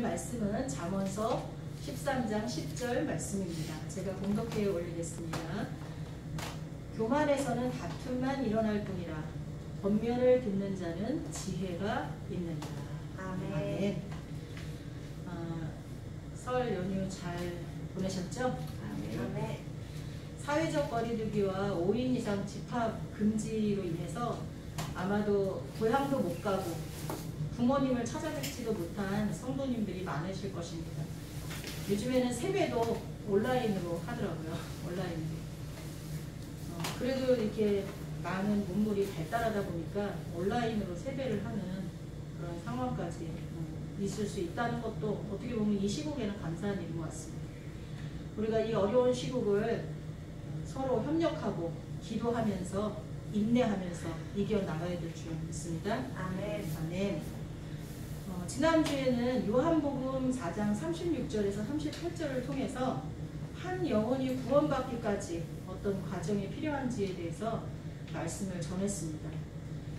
말씀은 잠언서 13장 10절 말씀입니다. 제가 공독해 올리겠습니다. 교만에서는 다툼만 일어날 뿐이라 권면을 듣는 자는 지혜가 있느니라. 아멘. 아멘. 설 연휴 잘 보내셨죠? 아멘. 사회적 거리두기와 5인 이상 집합 금지로 인해서 아마도 고향도 못 가고 부모님을 찾아뵙지도 못한 성도님들이 많으실 것입니다. 요즘에는 세배도 온라인으로 하더라고요. 온라인으로. 그래도 이렇게 많은 문물이 발달하다 보니까 온라인으로 세배를 하는 그런 상황까지 있을 수 있다는 것도 어떻게 보면 이 시국에는 감사한 일인 것 같습니다. 우리가 이 어려운 시국을 서로 협력하고 기도하면서 인내하면서 이겨나가야 될 줄 믿습니다. 아멘. 아멘. 지난주에는 요한복음 4장 36절에서 38절을 통해서 한 영혼이 구원받기까지 어떤 과정이 필요한지에 대해서 말씀을 전했습니다.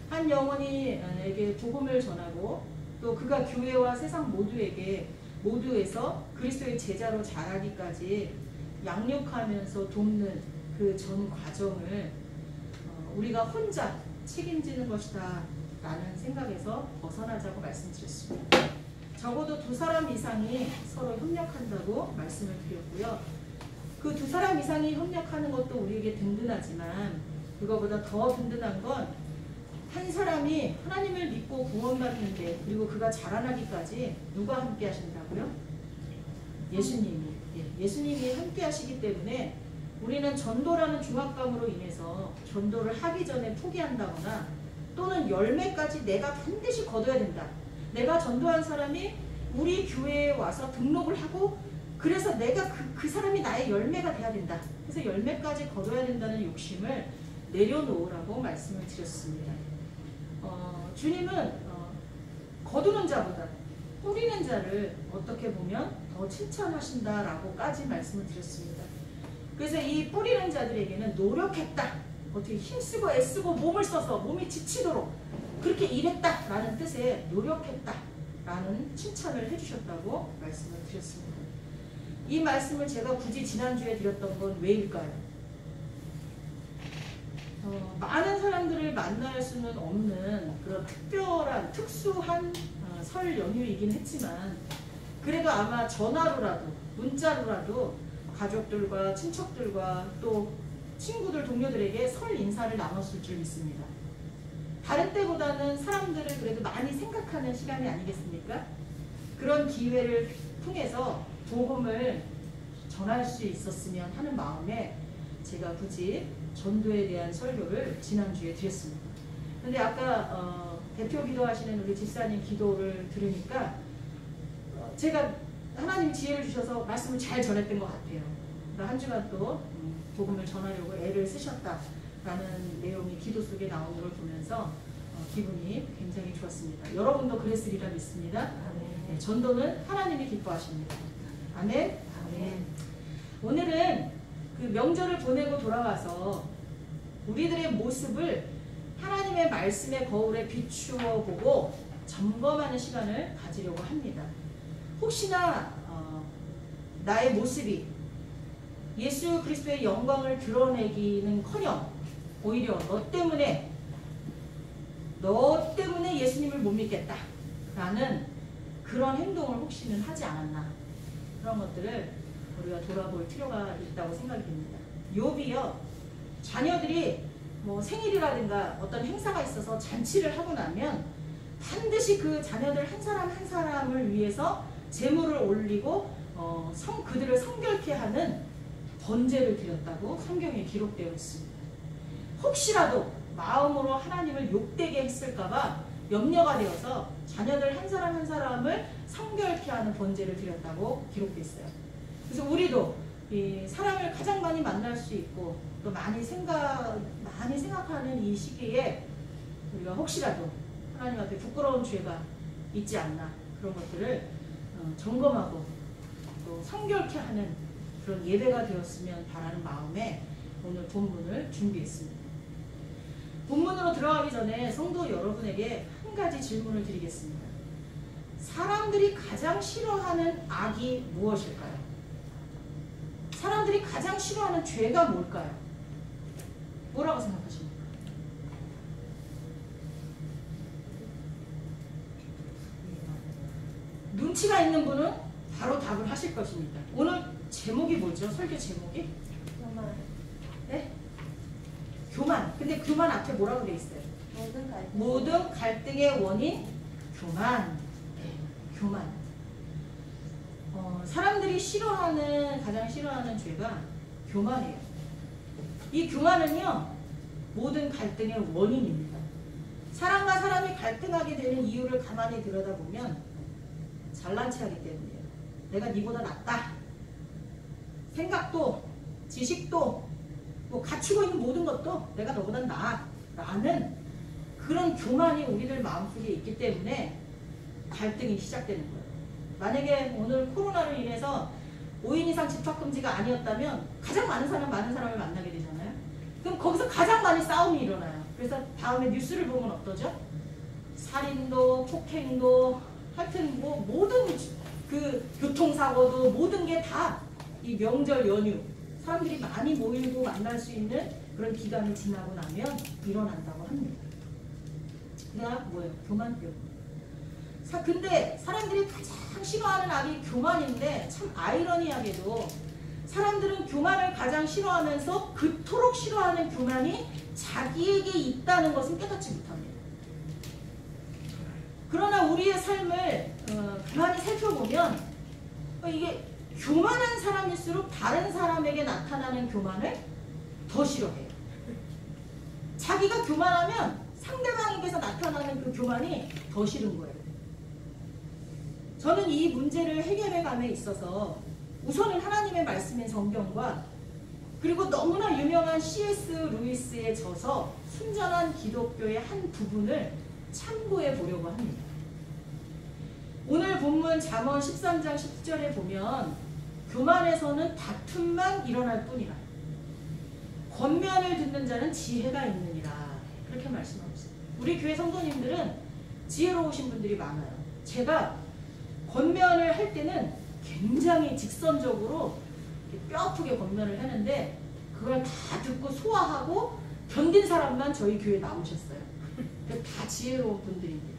한 영혼에게 복음을 전하고 또 그가 교회와 세상 모두에서 그리스도의 제자로 자라기까지 양육하면서 돕는 그 전 과정을 우리가 혼자 책임지는 것이다 라는 생각에서 벗어나자고 말씀드렸습니다. 적어도 2사람 이상이 서로 협력한다고 말씀을 드렸고요. 그 2사람 이상이 협력하는 것도 우리에게 든든하지만 그거보다 더 든든한 건 한 사람이 하나님을 믿고 구원받는데 그리고 그가 자라나기까지 누가 함께 하신다고요? 예수님이 함께 하시기 때문에 우리는 전도라는 중압감으로 인해서 전도를 하기 전에 포기한다거나 또는 열매까지 내가 반드시 거둬야 된다. 내가 전도한 사람이 우리 교회에 와서 등록을 하고 그래서 내가 그 사람이 나의 열매가 돼야 된다. 그래서 열매까지 거둬야 된다는 욕심을 내려놓으라고 말씀을 드렸습니다. 주님은 거두는 자보다 뿌리는 자를 어떻게 보면 더 칭찬하신다라고까지 말씀을 드렸습니다. 그래서 이 뿌리는 자들에게는 노력했다. 어떻게 힘쓰고 애쓰고 몸을 써서 몸이 지치도록 그렇게 일했다라는 뜻의 노력했다라는 칭찬을 해주셨다고 말씀을 드렸습니다. 이 말씀을 제가 굳이 지난주에 드렸던 건 왜일까요? 많은 사람들을 만날 수는 없는 그런 특수한 설 연휴이긴 했지만 그래도 아마 전화로라도 문자로라도 가족들과 친척들과 또 친구들 동료들에게 설 인사를 나눴을 줄 믿습니다. 다른 때보다는 사람들을 그래도 많이 생각하는 시간이 아니겠습니까? 그런 기회를 통해서 복음을 전할 수 있었으면 하는 마음에 제가 굳이 전도에 대한 설교를 지난주에 드렸습니다. 근데 아까 대표 기도하시는 우리 집사님 기도를 들으니까 제가 하나님 지혜를 주셔서 말씀을 잘 전했던 것 같아요. 한 주간 또 복음을 전하려고 애를 쓰셨다라는 내용이 기도 속에 나오는 걸 보면서 기분이 굉장히 좋았습니다. 여러분도 그랬으리라 믿습니다. 네, 전도는 하나님이 기뻐하십니다. 아멘. 아멘. 오늘은 그 명절을 보내고 돌아와서 우리들의 모습을 하나님의 말씀의 거울에 비추어 보고 점검하는 시간을 가지려고 합니다. 혹시나 나의 모습이 예수 그리스도의 영광을 드러내기는커녕 오히려 너 때문에 예수님을 못 믿겠다 라는 그런 행동을 혹시는 하지 않았나, 그런 것들을 우리가 돌아볼 필요가 있다고 생각이 됩니다. 욥이요, 자녀들이 뭐 생일이라든가 어떤 행사가 있어서 잔치를 하고 나면 반드시 그 자녀들 한 사람 한 사람을 위해서 제물을 올리고 그들을 성결케 하는 번제를 드렸다고 성경에 기록되어 있습니다. 혹시라도 마음으로 하나님을 욕되게 했을까봐 염려가 되어서 자녀들 한 사람 한 사람을 성결케 하는 번제를 드렸다고 기록되어 있어요. 그래서 우리도 이 사람을 가장 많이 만날 수 있고 또 많이 생각하는 이 시기에 우리가 혹시라도 하나님 앞에 부끄러운 죄가 있지 않나, 그런 것들을 점검하고 또 성결케 하는 그런 예배가 되었으면 바라는 마음에 오늘 본문을 준비했습니다. 본문으로 들어가기 전에 성도 여러분에게 한 가지 질문을 드리겠습니다. 사람들이 가장 싫어하는 악이 무엇일까요? 사람들이 가장 싫어하는 죄가 뭘까요? 뭐라고 생각하십니까? 눈치가 있는 분은 바로 답을 하실 것입니다. 오늘 제목이 뭐죠? 설교 제목이? 교만. 네? 교만. 근데 교만 앞에 뭐라고 돼 있어요? 모든 갈등의 원인 교만. 네, 교만. 사람들이 가장 싫어하는 죄가 교만이에요. 이 교만은요, 모든 갈등의 원인입니다. 사람과 사람이 갈등하게 되는 이유를 가만히 들여다보면 잘난 체하기 때문이에요. 내가 니보다 낫다. 생각도, 지식도, 뭐 갖추고 있는 모든 것도 내가 너보다 나아. 라는 그런 교만이 우리들 마음속에 있기 때문에 갈등이 시작되는 거예요. 만약에 오늘 코로나로 인해서 5인 이상 집합금지가 아니었다면 가장 많은 사람을 만나게 되잖아요. 그럼 거기서 가장 많이 싸움이 일어나요. 그래서 다음에 뉴스를 보면 어떠죠? 살인도, 폭행도, 하여튼 뭐 모든 그 교통사고도 모든 게 다 이 명절 연휴 사람들이 많이 모이고 만날 수 있는 그런 기간이 지나고 나면 일어난다고 합니다. 그게 뭐예요? 교만 때문에. 근데 사람들이 가장 싫어하는 악이 교만인데 참 아이러니하게도 사람들은 교만을 가장 싫어하면서 그토록 싫어하는 교만이 자기에게 있다는 것은 깨닫지 못합니다. 그러나 우리의 삶을 가만히 살펴보면 이게 교만한 사람일수록 다른 사람에게 나타나는 교만을 더 싫어해요. 자기가 교만하면 상대방에게서 나타나는 그 교만이 더 싫은 거예요. 저는 이 문제를 해결해 감에 있어서 우선은 하나님의 말씀인 성경과 그리고 너무나 유명한 C.S. 루이스의 저서 순전한 기독교의 한 부분을 참고해 보려고 합니다. 오늘 본문 잠언 13장 10절에 보면 교만에서는 다툼만 일어날 뿐이라 권면을 듣는 자는 지혜가 있느니라 그렇게 말씀하고 있어요. 우리 교회 성도님들은 지혜로우신 분들이 많아요. 제가 권면을 할 때는 굉장히 직선적으로 뼈 아프게 권면을 하는데 그걸 다 듣고 소화하고 견딘 사람만 저희 교회에 나오셨어요. 다 지혜로운 분들입니다.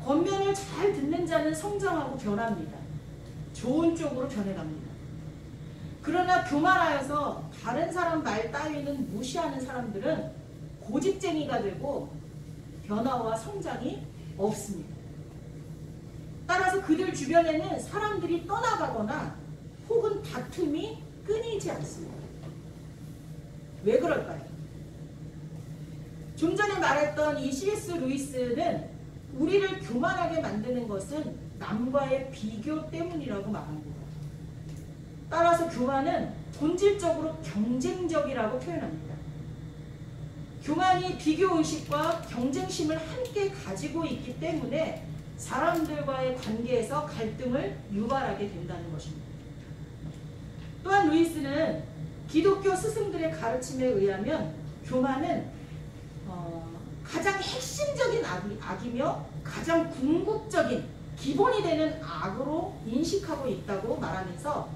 권면을 잘 듣는 자는 성장하고 변합니다. 좋은 쪽으로 변해갑니다. 그러나 교만하여서 다른 사람 말 따위는 무시하는 사람들은 고집쟁이가 되고 변화와 성장이 없습니다. 따라서 그들 주변에는 사람들이 떠나가거나 혹은 다툼이 끊이지 않습니다. 왜 그럴까요? 좀 전에 말했던 이 C.S. 루이스는 우리를 교만하게 만드는 것은 남과의 비교 때문이라고 말합니다. 따라서 교만은 본질적으로 경쟁적이라고 표현합니다. 교만이 비교의식과 경쟁심을 함께 가지고 있기 때문에 사람들과의 관계에서 갈등을 유발하게 된다는 것입니다. 또한 루이스는 기독교 스승들의 가르침에 의하면 교만은 가장 핵심적인 악이며 가장 궁극적인 기본이 되는 악으로 인식하고 있다고 말하면서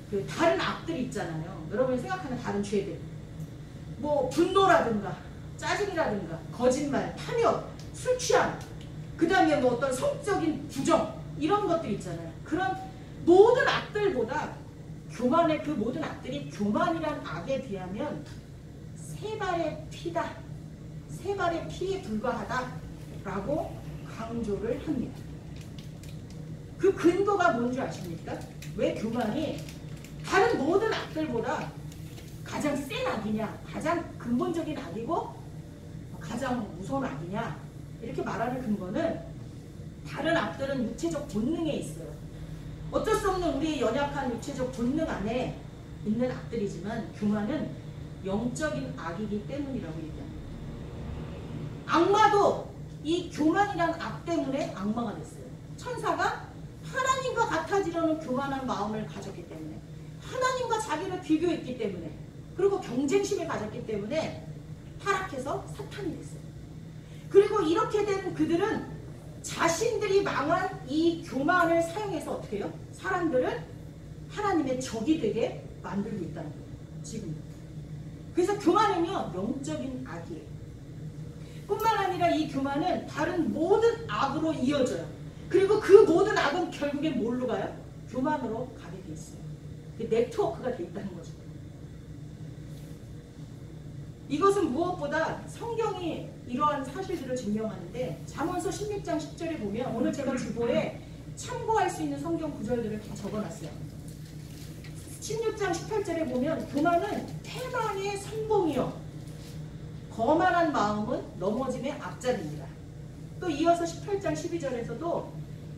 그 다른 악들이 있잖아요. 여러분이 생각하는 다른 죄들 뭐 분노라든가 짜증이라든가 거짓말, 탐욕, 술 취함 그 다음에 뭐 어떤 성적인 부정 이런 것들 있잖아요. 그런 모든 악들보다 교만의 그 모든 악들이 교만이란 악에 비하면 세 발의 피다. 세 발의 피에 불과하다라고 강조를 합니다. 그 근거가 뭔지 아십니까? 왜 교만이 다른 모든 악들보다 가장 센 악이냐, 가장 근본적인 악이고 가장 무서운 악이냐 이렇게 말하는 근거는 다른 악들은 육체적 본능에 있어요. 어쩔 수 없는 우리의 연약한 육체적 본능 안에 있는 악들이지만 교만은 영적인 악이기 때문이라고 얘기합니다. 악마도 이 교만이란 악 때문에 악마가 됐어요. 천사가 하나님과 같아지려는 교만한 마음을 가졌기 때문에 하나님과 자기를 비교했기 때문에 그리고 경쟁심을 가졌기 때문에 타락해서 사탄이 됐어요. 그리고 이렇게 된 그들은 자신들이 망한 이 교만을 사용해서 어떻게 해요? 사람들을 하나님의 적이 되게 만들고 있다는 거예요. 지금. 그래서 교만은요, 영적인 악이에요. 뿐만 아니라 이 교만은 다른 모든 악으로 이어져요. 그리고 그 모든 악은 결국엔 뭘로 가요? 교만으로 가게 돼 있어요. 네트워크가 돼 있다는 거죠. 이것은 무엇보다 성경이 이러한 사실들을 증명하는데, 잠언서 16장 10절에 보면, 오늘 제가 주보에 참고할 수 있는 성경 구절들을 다 적어놨어요. 16장 18절에 보면 교만은 패망의 선봉이요 거만한 마음은 넘어짐의 앞자리입니다. 또 이어서 18장 12절에서도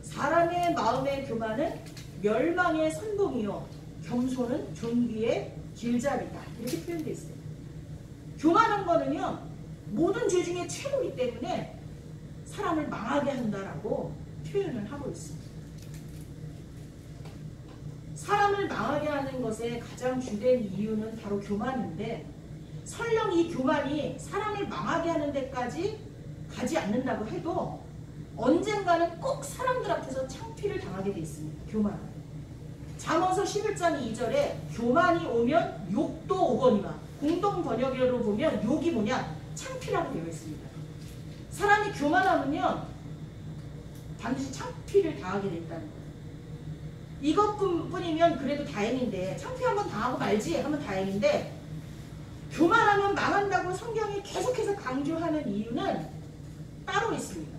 사람의 마음의 교만은 멸망의 선봉이요 겸손은 존귀의 길잡이다. 이렇게 표현되어 있어요. 교만한 거는요, 모든 죄 중에 최고이기 때문에 사람을 망하게 한다라고 표현을 하고 있습니다. 사람을 망하게 하는 것의 가장 주된 이유는 바로 교만인데, 설령 이 교만이 사람을 망하게 하는 데까지 가지 않는다고 해도 언젠가는 꼭 사람들 앞에서 창피를 당하게 돼 있습니다. 교만은. 잠언서 11장 2절에 교만이 오면 욕도 오거니와, 공동 번역으로 보면 욕이 뭐냐? 창피라고 되어 있습니다. 사람이 교만하면요, 반드시 창피를 당하게 된다는 거예요. 이것뿐이면 그래도 다행인데, 창피 한번 당하고 말지 하면 다행인데, 교만하면 망한다고 성경이 계속해서 강조하는 이유는 따로 있습니다.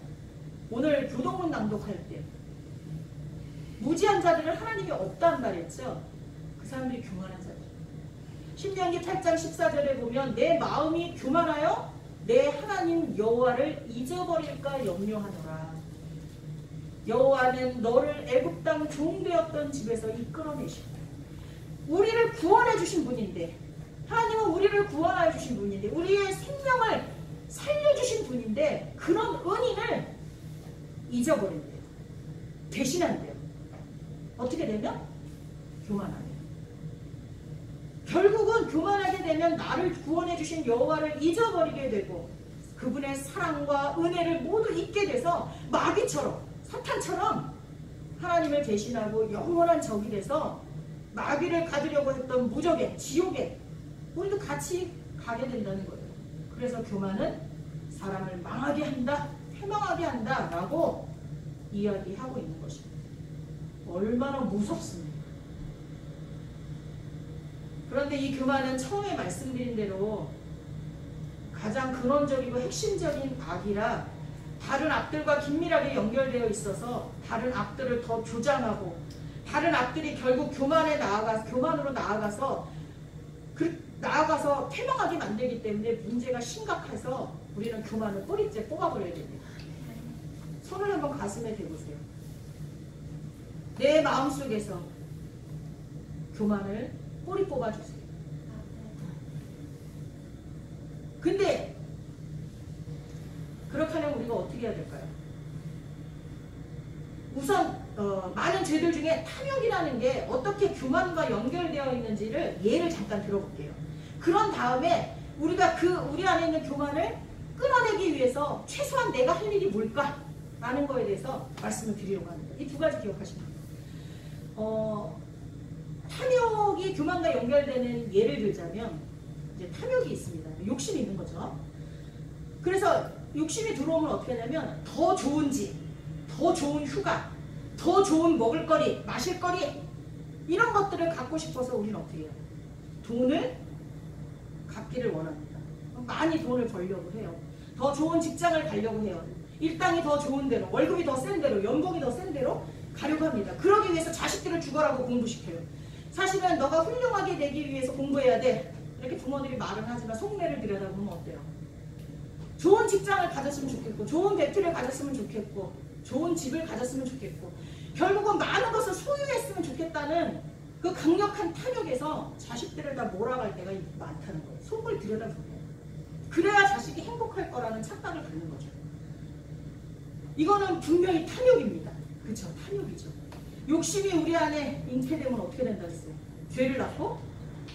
오늘 교동문 낭독할 때 무지한 자들을 하나님이 없다는 말했죠. 그 사람들이 교만한 자들. 신명기 8장 14절에 보면 내 마음이 교만하여 내 하나님 여호와를 잊어버릴까 염려하노라. 여호와는 너를 애굽 땅 종되었던 집에서 이끌어내시고 우리를 구원해 주신 분인데, 하나님은 우리를 구원해 주신 분인데, 우리의 생명을 살려주신 분인데, 그런 은인을 잊어버린대요. 배신한대요. 어떻게 되면? 교만하게. 결국은 교만하게 되면 나를 구원해 주신 여호와를 잊어버리게 되고, 그분의 사랑과 은혜를 모두 잊게 돼서 마귀처럼, 사탄처럼 하나님을 배신하고 영원한 적이 돼서 마귀를 가두려고 했던 무적에, 지옥에 우리도 같이 가게 된다는 거예요. 그래서 교만은 사람을 망하게 한다, 패망하게 한다 라고 이야기하고 있는 것입니다. 얼마나 무섭습니까? 그런데 이 교만은 처음에 말씀드린 대로 가장 근원적이고 핵심적인 악이라 다른 악들과 긴밀하게 연결되어 있어서 다른 악들을 더 조장하고, 다른 악들이 결국 교만으로 나아가서 패망하게 만들기 때문에 문제가 심각해서 우리는 교만을 꼬리째 뽑아버려야 됩니다. 손을 한번 가슴에 대보세요. 내 마음속에서 교만을 꼬리 뽑아주세요. 근데 그렇게 하면 우리가 어떻게 해야 될까요? 우선 많은 죄들 중에 탐욕이라는 게 어떻게 교만과 연결되어 있는지를 예를 잠깐 들어볼게요. 그런 다음에 우리가 우리 안에 있는 교만을 끊어내기 위해서 최소한 내가 할 일이 뭘까? 라는 거에 대해서 말씀을 드리려고 합니다. 이 두 가지 기억하시면 돼요. 탐욕이 교만과 연결되는 예를 들자면, 이제 탐욕이 있습니다. 욕심이 있는 거죠. 그래서 욕심이 들어오면 어떻게 하냐면, 더 좋은 집, 더 좋은 휴가, 더 좋은 먹을거리, 마실거리, 이런 것들을 갖고 싶어서 우리는 어떻게 해요? 돈을 갖기를 원합니다. 많이 돈을 벌려고 해요. 더 좋은 직장을 가려고 해요. 일당이 더 좋은 대로, 월급이 더 센 대로, 연봉이 더 센 대로 가려고 합니다. 그러기 위해서 자식들을 죽어라고 공부시켜요. 사실은 너가 훌륭하게 되기 위해서 공부해야 돼, 이렇게 부모들이 말은 하지만 속내를 들여다보면 어때요? 좋은 직장을 가졌으면 좋겠고, 좋은 배틀을 가졌으면 좋겠고, 좋은 집을 가졌으면 좋겠고, 결국은 많은 것을 소유했으면 좋겠다는 그 강력한 탐욕에서 자식들을 다 몰아갈 때가 많다는 거예요. 속을 들여다보면. 그래야 자식이 행복할 거라는 착각을 갖는 거죠. 이거는 분명히 탐욕입니다. 그렇죠? 탐욕이죠. 욕심이 우리 안에 잉태되면 어떻게 된다 했어요? 죄를 낳고,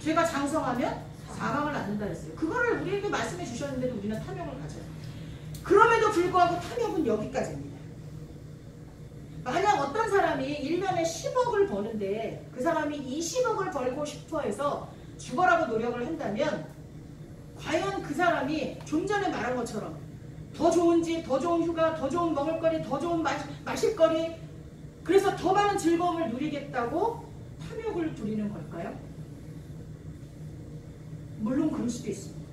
죄가 장성하면 사망을 낳는다 했어요. 그거를 우리에게 말씀해 주셨는데도 우리는 탐욕을 가져요. 그럼에도 불구하고 탐욕은 여기까지입니다. 만약 어떤 사람이 1년에 10억을 버는데 그 사람이 20억을 벌고 싶어 해서 죽어라고 노력을 한다면 과연 그 사람이 좀 전에 말한 것처럼 더 좋은 집, 더 좋은 휴가, 더 좋은 먹을거리, 더 좋은 마실거리, 그래서 더 많은 즐거움을 누리겠다고 탐욕을 부리는 걸까요? 물론 그럴 수도 있습니다.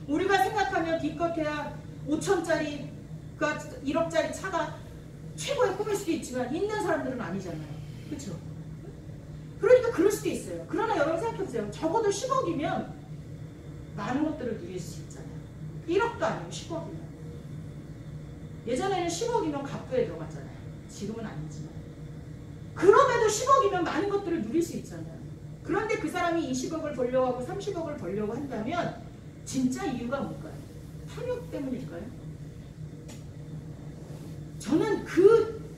우리가 생각하면 기껏해야 5천짜리 1억짜리 차가 최고의 꿈일 수도 있지만 있는 사람들은 아니잖아요. 그렇죠? 그러니까 그럴 수도 있어요. 그러나 여러분 생각해보세요. 적어도 10억이면 많은 것들을 누릴 수 있잖아요. 1억도 아니고 10억이면. 예전에는 10억이면 갑부에 들어갔잖아요. 지금은 아니지만. 그럼에도 10억이면 많은 것들을 누릴 수 있잖아요. 그런데 그 사람이 20억을 벌려고 하고 30억을 벌려고 한다면 진짜 이유가 뭘까요? 탐욕 때문일까요? 저는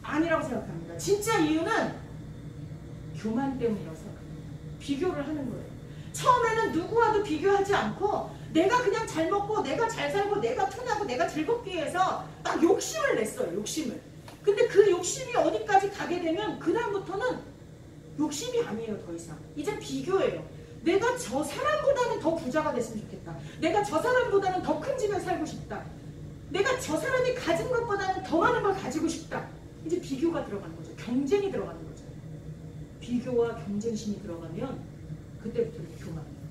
아니라고 생각합니다. 진짜 이유는 교만 때문이라고 생각합니다. 비교를 하는 거예요. 처음에는 누구와도 비교하지 않고 내가 그냥 잘 먹고 내가 잘 살고 내가 편하고 내가 즐겁기 위해서 딱 욕심을 냈어요. 욕심을. 근데 그 욕심이 어디까지 가게 되면 그다음부터는 욕심이 아니에요. 더 이상. 이제 비교예요. 내가 저 사람보다는 더 부자가 됐으면 좋겠다. 내가 저 사람보다는 더 큰 집에 살고 싶다. 내가 저 사람이 가진 것보다는 더 많은 걸 가지고 싶다. 이제 비교가 들어가는 거죠. 경쟁이 들어가는 거죠. 비교와 경쟁심이 들어가면 그때부터는 교만이에요.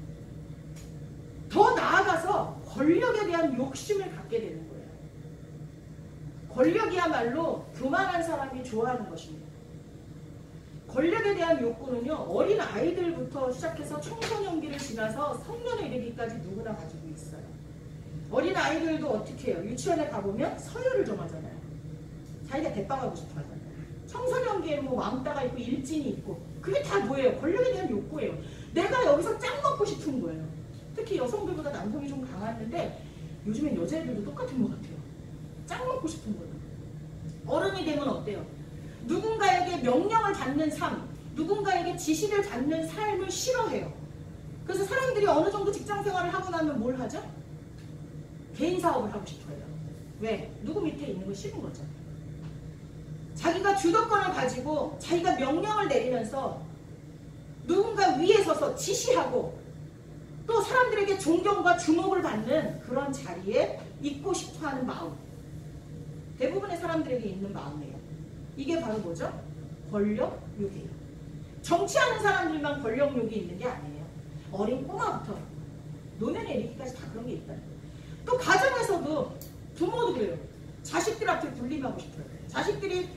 더 나아가서 권력에 대한 욕심을 갖게 되는 거예요. 권력이야말로 교만한 사람이 좋아하는 것입니다. 권력에 대한 욕구는요, 어린 아이들부터 시작해서 청소년기를 지나서 성년에 이르기까지 누구나 가지고 있어요. 어린 아이들도 어떻게 해요? 유치원에 가보면 서열을 정하잖아요. 자기가 대빵하고 싶어 하잖아요. 청소년기에는 뭐 왕따가 있고 일진이 있고, 그게 다 뭐예요? 권력에 대한 욕구예요. 내가 여기서 짱 먹고 싶은 거예요. 특히 여성들보다 남성이 좀 강했는데 요즘엔 여자애들도 똑같은 것 같아요. 짱 먹고 싶은 거예요. 어른이 되면 어때요? 누군가에게 명령을 받는 삶, 누군가에게 지시를 받는 삶을 싫어해요. 그래서 사람들이 어느 정도 직장 생활을 하고 나면 뭘 하죠? 개인 사업을 하고 싶어요. 왜? 누구 밑에 있는 거 싫은 거죠. 자기가 주도권을 가지고 자기가 명령을 내리면서 누군가 위에 서서 지시하고 또 사람들에게 존경과 주목을 받는 그런 자리에 있고 싶어하는 마음. 대부분의 사람들에게 있는 마음이에요. 이게 바로 뭐죠? 권력욕이에요. 정치하는 사람들만 권력욕이 있는 게 아니에요. 어린 꼬마부터 노년에 이르기까지 다 그런 게 있다. 또 가정에서도 부모도 그래요. 자식들 앞에 군림하고 싶어요. 자식들이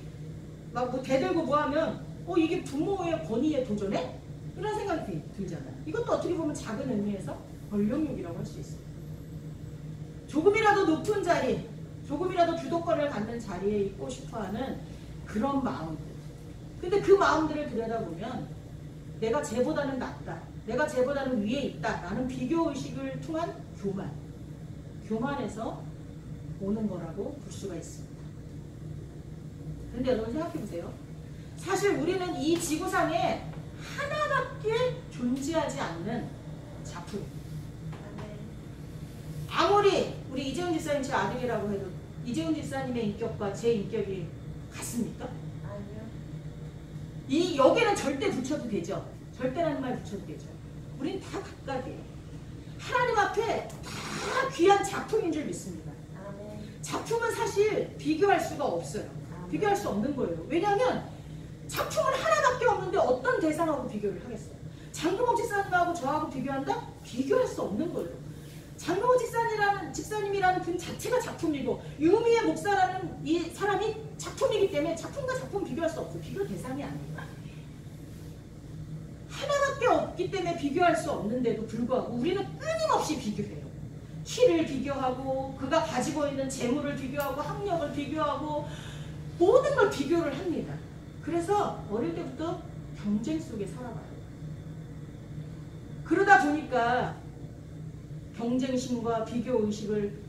막 뭐 대들고 뭐 하면 이게 부모의 권위에 도전해? 이런 생각이 들잖아요. 이것도 어떻게 보면 작은 의미에서 권력욕이라고 할 수 있어요. 조금이라도 높은 자리, 조금이라도 주도권을 갖는 자리에 있고 싶어하는 그런 마음들. 근데 그 마음들을 들여다보면 내가 쟤보다는 낫다, 내가 쟤보다는 위에 있다 라는 비교의식을 통한 교만, 교만에서 오는 거라고 볼 수가 있습니다. 근데 여러분 생각해보세요. 사실 우리는 이 지구상에 하나밖에 존재하지 않는 작품입니다. 아무리 우리 이재훈 집사님 제 아들이라고 해도 이재훈 집사님의 인격과 제 인격이 같습니까? 아니요. 여기는 절대 붙여도 되죠. 절대라는 말 붙여도 되죠. 우린 다 각각이에요. 하나님 앞에 다 귀한 작품인 줄 믿습니다. 작품은 사실 비교할 수가 없어요. 비교할 수 없는 거예요. 왜냐하면 작품은 하나밖에 없는데 어떤 대상하고 비교를 하겠어요? 장금옥 집사님하고 저하고 비교한다? 비교할 수 없는 거예요. 장금옥 집사님이라는 분 자체가 작품이고 유미의 목사라는 이 사람이 작품이기 때문에 작품과 작품 비교할 수 없어요. 비교 대상이 아닙니다. 하나밖에 없기 때문에 비교할 수 없는데도 불구하고 우리는 끊임없이 비교해요. 키를 비교하고 그가 가지고 있는 재물을 비교하고 학력을 비교하고 모든 걸 비교를 합니다. 그래서 어릴 때부터 경쟁 속에 살아가요. 그러다 보니까 경쟁심과 비교의식을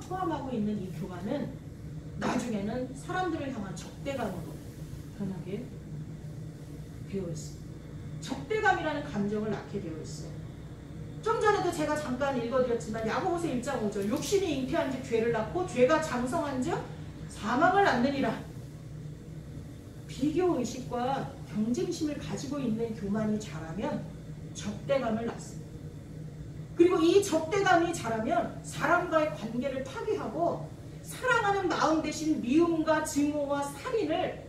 포함하고 있는 이 교만은 나중에는 사람들을 향한 적대감으로 변하게 되어 있습니다. 적대감이라는 감정을 낳게 되어 있어요. 좀 전에도 제가 잠깐 읽어드렸지만 야고보서 1장 5절 욕심이 잉태한 즉 죄를 낳고 죄가 장성한 즉 사망을 낳느니라. 비교의식과 경쟁심을 가지고 있는 교만이 자라면 적대감을 낳습니다. 그리고 이 적대감이 자라면 사람과의 관계를 파괴하고 사랑하는 마음 대신 미움과 증오와 살인을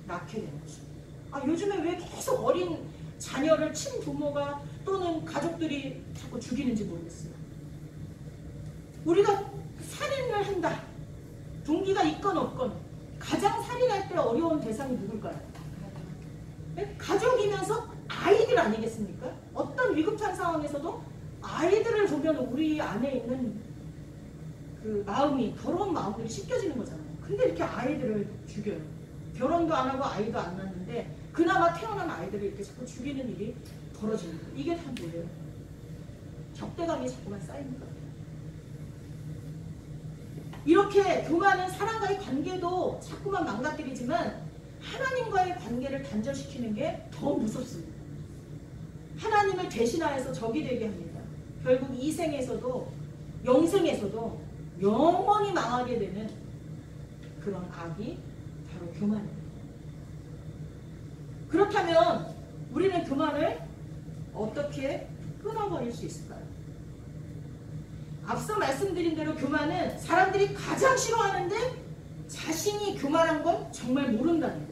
낳게 되는 거죠. 요즘에 왜 계속 어린 자녀를 친부모가 또는 가족들이 자꾸 죽이는지 모르겠어요. 우리가 살인을 한다. 동기가 있건 없건 가장 살인할 때 어려운 대상이 누굴까요? 네? 가족이면서 아이들 아니겠습니까? 어떤 위급한 상황에서도 아이들을 보면 우리 안에 있는 그 마음이, 더러운 마음들이 씻겨지는 거잖아요. 근데 이렇게 아이들을 죽여요. 결혼도 안 하고 아이도 안 낳는데 그나마 태어난 아이들을 이렇게 자꾸 죽이는 일이 벌어지는 거예요. 이게 다 뭐예요? 적대감이 자꾸만 쌓이는 거예요. 이렇게 교만은 사람과의 관계도 자꾸만 망가뜨리지만 하나님과의 관계를 단절시키는 게 더 무섭습니다. 하나님을 대신하여서 적이 되게 합니다. 결국 이 생에서도 영생에서도 영원히 망하게 되는 그런 악이 바로 교만입니다. 그렇다면 우리는 교만을 어떻게 끊어버릴 수 있을까요? 앞서 말씀드린 대로 교만은 사람들이 가장 싫어하는데 자신이 교만한 건 정말 모른다는 거예요.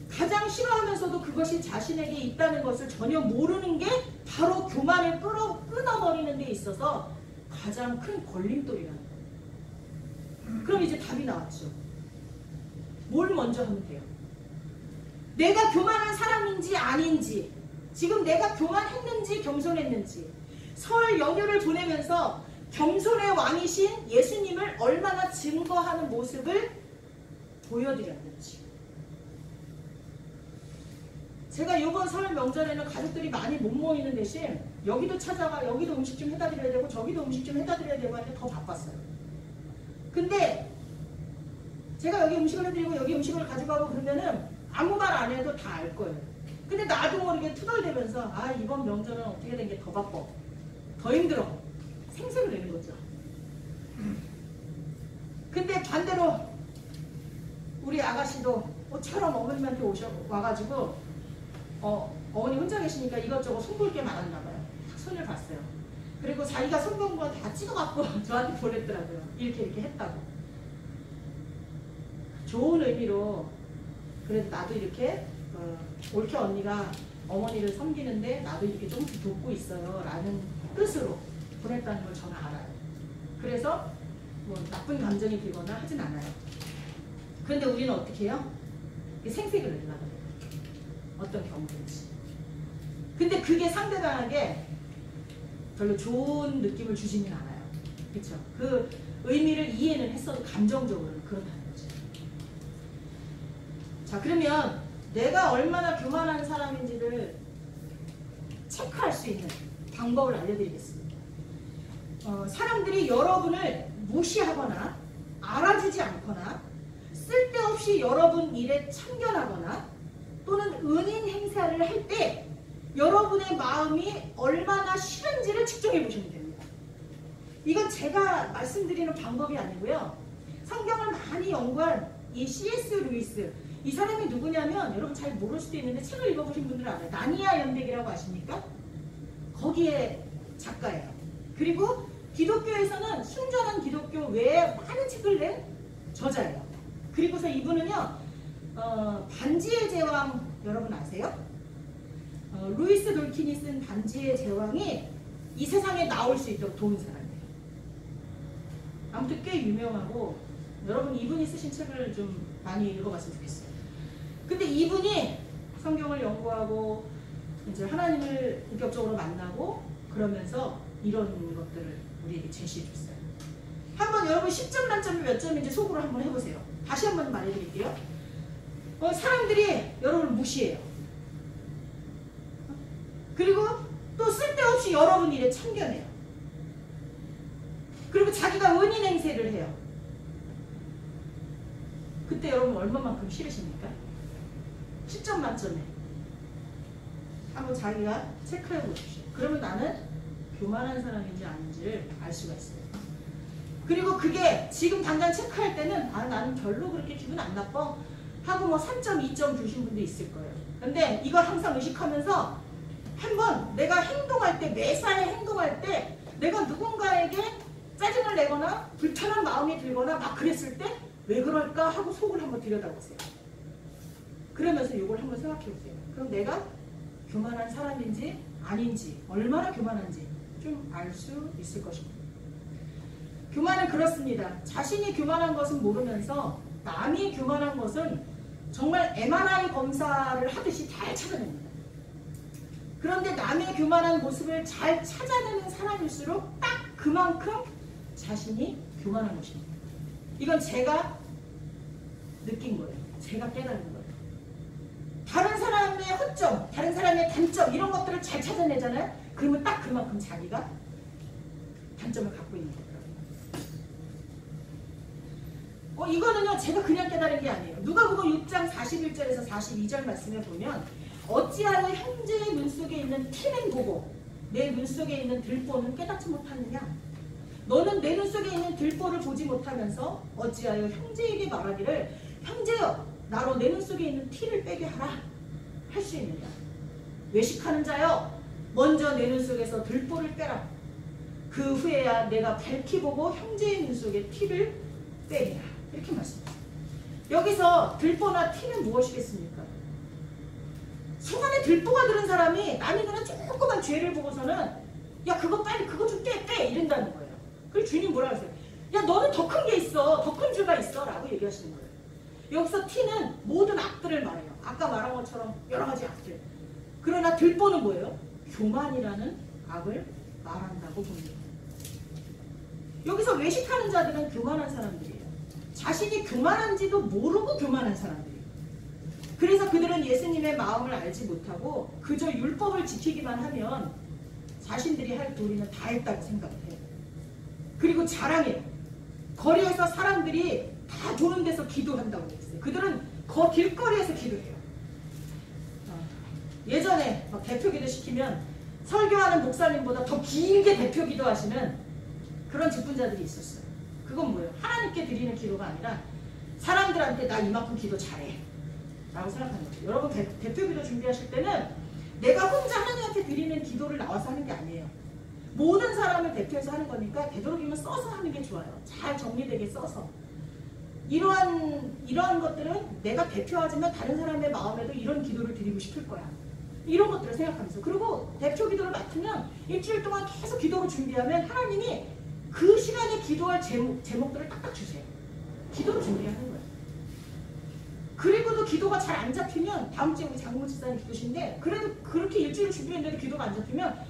가장 싫어하면서도 그것이 자신에게 있다는 것을 전혀 모르는 게 바로 교만을 끊어버리는 데 있어서 가장 큰 걸림돌이라는 거예요. 그럼 이제 답이 나왔죠. 뭘 먼저 하면 돼요? 내가 교만한 사람인지 아닌지, 지금 내가 교만했는지 겸손했는지, 설 연휴를 보내면서 겸손의 왕이신 예수님을 얼마나 증거하는 모습을 보여드렸는지. 제가 이번 설 명절에는 가족들이 많이 못 모이는 대신 여기도 찾아가, 여기도 음식 좀 해다 드려야 되고 저기도 음식 좀 해다 드려야 되고 하는데 더 바빴어요. 근데 제가 여기 음식을 해드리고 여기 음식을 가져가고 그러면은 아무 말 안 해도 다 알 거예요. 근데 나도 모르게 투덜대면서 이번 명절은 어떻게 된 게 더 바빠, 더 힘들어, 생색을 내는 거죠. 근데 반대로 우리 아가씨도 모처럼 어머님한테 와가지고 어머니 혼자 계시니까 이것저것 손볼 게 많았나 봐요. 딱 손을 봤어요. 그리고 자기가 손본 거 다 찍어갖고 저한테 보냈더라고요. 이렇게 했다고. 좋은 의미로 그래도 나도 이렇게 올케 언니가 어머니를 섬기는데 나도 이렇게 좀 돕고 있어요 라는 뜻으로 보냈다는 걸 저는 알아요. 그래서 뭐 나쁜 감정이 들거나 하진 않아요. 그런데 우리는 어떻게 해요? 생색을 내려고 해요. 어떤 경우든지. 근데 그게 상대방에게 별로 좋은 느낌을 주지는 않아요. 그렇죠? 그 의미를 이해는 했어도 감정적으로는 그렇다는 거죠. 자, 그러면 내가 얼마나 교만한 사람인지를 체크할 수 있는 방법을 알려드리겠습니다. 사람들이 여러분을 무시하거나 알아주지 않거나 쓸데없이 여러분 일에 참견하거나 또는 은인 행사를 할 때 여러분의 마음이 얼마나 싫은지를 측정해 보시면 됩니다. 이건 제가 말씀드리는 방법이 아니고요. 성경을 많이 연구한 이 C.S. 루이스, 이 사람이 누구냐면 여러분 잘 모를 수도 있는데 책을 읽어보신 분들은 알아요. 나니아 연대기라고 아십니까? 거기에 작가예요. 그리고 기독교에서는 순전한 기독교 외에 많은 책을 낸 저자예요. 그리고서 이분은요, 반지의 제왕 여러분 아세요? 루이스 돌킨이 쓴 반지의 제왕이 이 세상에 나올 수 있도록 도운 사람이에요. 아무튼 꽤 유명하고 여러분 이분이 쓰신 책을 좀 많이 읽어봤으면 좋겠어요. 근데 이분이 성경을 연구하고 이제 하나님을 본격적으로 만나고 그러면서 이런 것들을 우리에게 제시해 줬어요. 한번 여러분 10점 만점이 몇 점인지 속으로 한번 해보세요. 다시 한번 말해드릴게요. 사람들이 여러분을 무시해요. 그리고 또 쓸데없이 여러분 일에 참견해요. 그리고 자기가 은인 행세를 해요. 그때 여러분 얼마만큼 싫으십니까? 10점 만점에 한번 자기가 체크해 보십시오. 그러면 나는 교만한 사람인지 아닌지를 알 수가 있어요. 그리고 그게 지금 당장 체크할 때는 나는 별로 그렇게 기분 안 나빠 하고 뭐 3.2점 주신 분도 있을 거예요. 근데 이걸 항상 의식하면서 한번 내가 행동할 때, 매사에 행동할 때 내가 누군가에게 짜증을 내거나 불편한 마음이 들거나 막 그랬을 때 왜 그럴까 하고 속을 한번 들여다보세요. 그러면서 이걸 한번 생각해 보세요. 그럼 내가 교만한 사람인지 아닌지, 얼마나 교만한지 좀 알 수 있을 것입니다. 교만은 그렇습니다. 자신이 교만한 것은 모르면서 남이 교만한 것은 정말 MRI 검사를 하듯이 잘 찾아냅니다. 그런데 남의 교만한 모습을 잘 찾아내는 사람일수록 딱 그만큼 자신이 교만한 것입니다. 이건 제가 느낀 거예요. 제가 깨달은 거예요. 다른 사람의 허점, 다른 사람의 단점 이런 것들을 잘 찾아내잖아요. 그러면 딱 그만큼 자기가 단점을 갖고 있는 거예요. 이거는요 제가 그냥 깨달은 게 아니에요. 누가복음 6장 41절에서 42절 말씀에 보면 어찌하여 형제의 눈 속에 있는 티는 보고 내 눈 속에 있는 들보는 깨닫지 못하느냐. 너는 내 눈 속에 있는 들보를 보지 못하면서 어찌하여 형제에게 말하기를 형제여 나로 내 눈 속에 있는 티를 빼게 하라 할 수 있느냐. 외식하는 자여 먼저 내 눈 속에서 들보를 빼라. 그 후에야 내가 밝히 보고 형제의 눈 속에 티를 빼리라. 이렇게 말씀합니다. 여기서 들보나 티는 무엇이겠습니까? 속안에 들보가 들은 사람이 남이 그냥 조그만 죄를 보고서는 야 그거 빨리 그거 좀 빼 이런다는 거예요. 그리고 주님 뭐라 하세요? 야 너는 더 큰 게 있어. 더 큰 죄가 있어 라고 얘기하시는 거예요. 여기서 티는 모든 악들을 말해요. 아까 말한 것처럼 여러 가지 악들. 그러나 들보는 뭐예요? 교만이라는 악을 말한다고 봅니다. 여기서 외식하는 자들은 교만한 사람들이에요. 자신이 교만한지도 모르고 교만한 사람들이에요. 그래서 그들은 예수님의 마음을 알지 못하고 그저 율법을 지키기만 하면 자신들이 할 도리는 다 했다고 생각해요. 그리고 자랑해요. 거리에서 사람들이 다 보는 데서 기도한다고 했어요. 그들은 길거리에서 기도해요. 예전에 막 대표 기도 시키면 설교하는 목사님보다 더 길게 대표 기도하시는 그런 직분자들이 있었어요. 그건 뭐예요? 하나님께 드리는 기도가 아니라 사람들한테 나 이만큼 기도 잘해 라고 생각하는 거죠. 여러분 대표 기도 준비하실 때는 내가 혼자 하나님한테 드리는 기도를 나와서 하는 게 아니에요. 모든 사람을 대표해서 하는 거니까 되도록이면 써서 하는 게 좋아요. 잘 정리되게 써서. 이러한 것들은 내가 대표하지만 다른 사람의 마음에도 이런 기도를 드리고 싶을 거야. 이런 것들을 생각하면서. 그리고 대표 기도를 맡으면 일주일 동안 계속 기도를 준비하면 하나님이 그 시간에 기도할 제목들을 딱딱 주세요. 기도를 준비하는 거예요. 그리고도 기도가 잘 안 잡히면 다음 주에 우리 장모 집사님 기도신데 그래도 그렇게 일주일 준비했는데도 기도가 안 잡히면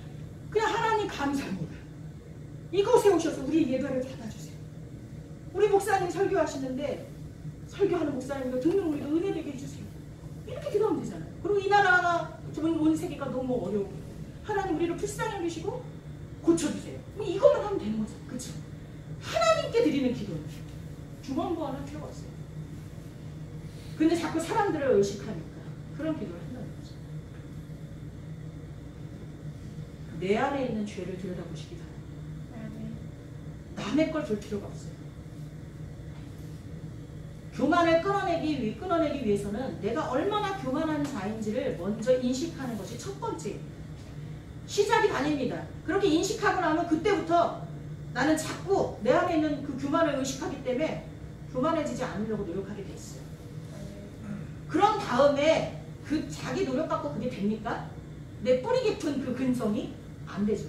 그냥 하나님 감사합니다. 이곳에 오셔서 우리 예배를 받아주세요. 우리 목사님 설교하시는데 설교하는 목사님도 듣는 우리도 은혜되게 해주세요. 이렇게 기도하면 되잖아요. 그리고 이 나라 온 세계가 너무 어려워. 하나님 우리를 불쌍히 여기시고 고쳐주세요. 이것만 하면 되는 거죠. 그렇죠? 하나님께 드리는 기도는 중언부언할 필요가 없어요. 근데 자꾸 사람들을 의식하니까 그런 기도를 한다는 거죠. 내 안에 있는 죄를 들여다보시기 바랍니다. 남의 걸 볼 필요가 없어요. 교만을 끊어내기 위해서는 내가 얼마나 교만한 자인지를 먼저 인식하는 것이 첫 번째 시작이 아닙니다. 그렇게 인식하고 나면 그때부터 나는 자꾸 내 안에 있는 그 교만을 의식하기 때문에 교만해지지 않으려고 노력하게 돼 있어요. 그런 다음에 그 자기 노력 갖고 그게 됩니까? 내 뿌리 깊은 그 근성이 안 되죠.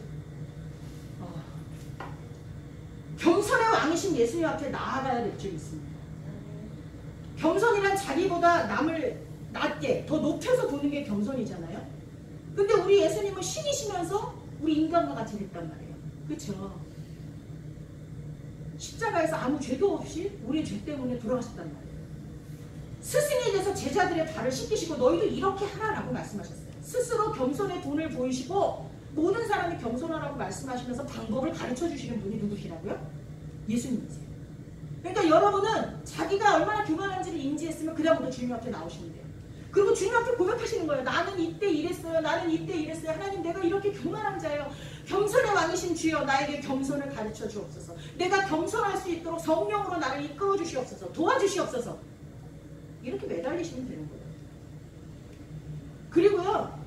겸손의 왕이신 예수님 앞에 나아가야 될 줄이 있습니다. 겸손이란 자기보다 남을 낮게 더 높여서 보는 게 겸손이잖아요. 근데 우리 예수님은 신이시면서 우리 인간과 같이 됐단 말이에요. 그렇죠? 십자가에서 아무 죄도 없이 우리의 죄 때문에 돌아가셨단 말이에요. 스승이 돼서 제자들의 발을 씻기시고 너희도 이렇게 하라라고 말씀하셨어요. 스스로 겸손의 본을 보이시고 모든 사람이 겸손하라고 말씀하시면서 방법을 가르쳐 주시는 분이 누구시라고요? 예수님이세요. 그러니까 여러분은 자기가 얼마나 교만한지를 인지했으면 그 다음부터 주님 앞에 나오시면 돼요. 그리고 주님 앞에 고백하시는 거예요. 나는 이때 이랬어요. 나는 이때 이랬어요. 하나님 내가 이렇게 교만한 자예요. 겸손의 왕이신 주여 나에게 겸손을 가르쳐 주옵소서. 내가 겸손할 수 있도록 성령으로 나를 이끌어 주시옵소서. 도와주시옵소서. 이렇게 매달리시면 되는 거예요. 그리고요,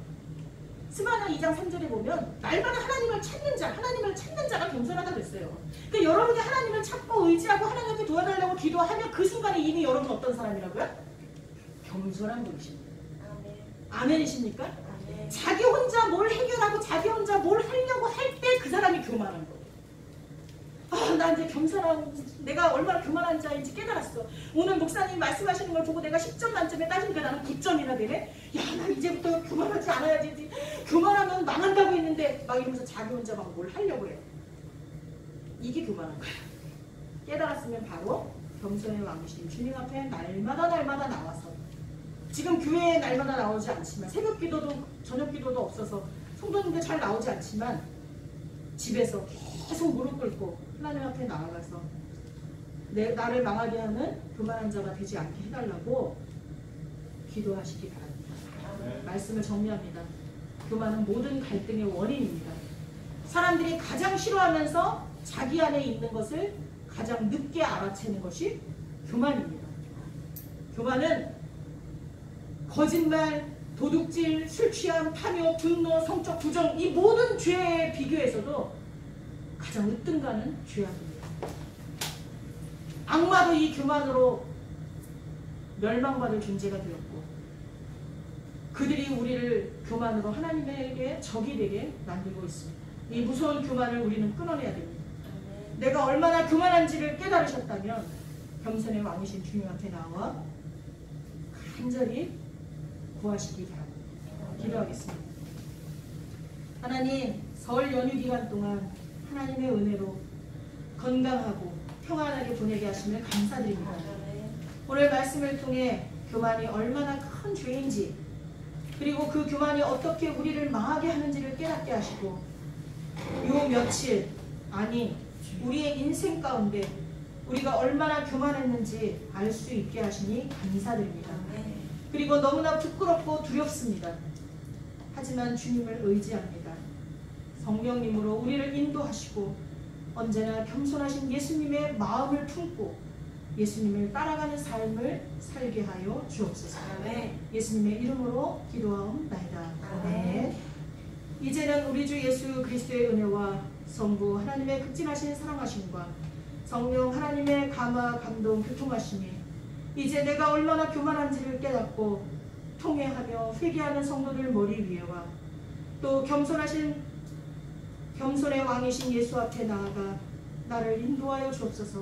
스바냐 2장 3절에 보면 날마다 하나님을 찾는 자가 겸손하다 그랬어요. 그러니까 여러분이 하나님을 찾고 의지하고 하나님께 도와달라고 기도하면 그 순간에 이미 여러분 어떤 사람이라고요? 겸손한 분이십니다. 아멘이십니까? 아멘. 자기 혼자 뭘 해결하고 자기 혼자 뭘 하려고 할 때 그 사람이 교만한 거예요. 아, 나 이제 겸손하고 내가 얼마나 교만한 자인지 깨달았어. 오늘 목사님이 말씀하시는 걸 보고 내가 10점 만점에 따지니까 나는 9점이나 되네. 야, 나 이제부터 교만하지 않아야지. 교만하면 망한다고 했는데 막 이러면서 자기 혼자 막 뭘 하려고 해요. 이게 교만한 거예요. 깨달았으면 바로 겸손의 왕이신 주님 앞에 날마다 나와서, 지금 교회에 날마다 나오지 않지만, 새벽 기도도 저녁 기도도 없어서 성도님들 잘 나오지 않지만 집에서 계속 무릎 꿇고 하나님 앞에 나아가서 나를 망하게 하는 교만한 자가 되지 않게 해달라고 기도하시기 바랍니다. 말씀을 정리합니다. 교만은 모든 갈등의 원인입니다. 사람들이 가장 싫어하면서 자기 안에 있는 것을 가장 늦게 알아채는 것이 교만입니다. 교만은 거짓말, 도둑질, 술 취함, 탐욕, 분노, 성적 부정, 이 모든 죄에 비교해서도 가장 으뜸가는 죄악입니다. 악마도 이 교만으로 멸망받을 존재가 되었고, 그들이 우리를 교만으로 하나님에게 적이 되게 만들고 있습니다. 이 무서운 교만을 우리는 끊어내야 됩니다. 내가 얼마나 교만한지를 깨달으셨다면 겸손의 왕이신 주님 앞에 나와 간절히 구하시기 바랍니다. 기도하겠습니다. 하나님, 설 연휴 기간 동안 하나님의 은혜로 건강하고 평안하게 보내게 하심을 감사드립니다. 오늘 말씀을 통해 교만이 얼마나 큰 죄인지, 그리고 그 교만이 어떻게 우리를 망하게 하는지를 깨닫게 하시고, 요 며칠, 아니 우리의 인생 가운데 우리가 얼마나 교만했는지 알 수 있게 하시니 감사드립니다. 그리고 너무나 부끄럽고 두렵습니다. 하지만 주님을 의지합니다. 성령님으로 우리를 인도하시고 언제나 겸손하신 예수님의 마음을 품고 예수님을 따라가는 삶을 살게 하여 주옵소서. 예수님의 이름으로 기도하옵나이다. 아멘. 이제는 우리 주 예수 그리스도의 은혜와 성부 하나님의 극진하신 사랑하심과 성령 하나님의 감화 감동 교통하심이 이제 내가 얼마나 교만한지를 깨닫고 통회하며 회개하는 성도들 머리 위에와 또 겸손의 왕이신 예수 앞에 나아가 나를 인도하여 주옵소서.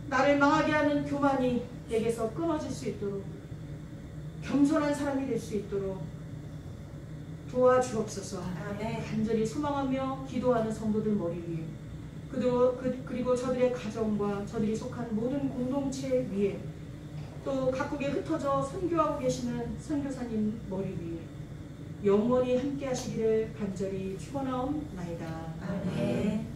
나를 망하게 하는 교만이 내게서 끊어질 수 있도록 겸손한 사람이 될 수 있도록 도와주옵소서. 간절히 소망하며 기도하는 성도들 머리 위에 그리고 저들의 가정과 저들이 속한 모든 공동체 위에 또 각국에 흩어져 선교하고 계시는 선교사님 머리 위에 영원히 함께 하시기를 간절히 축원하옵나이다. 아멘.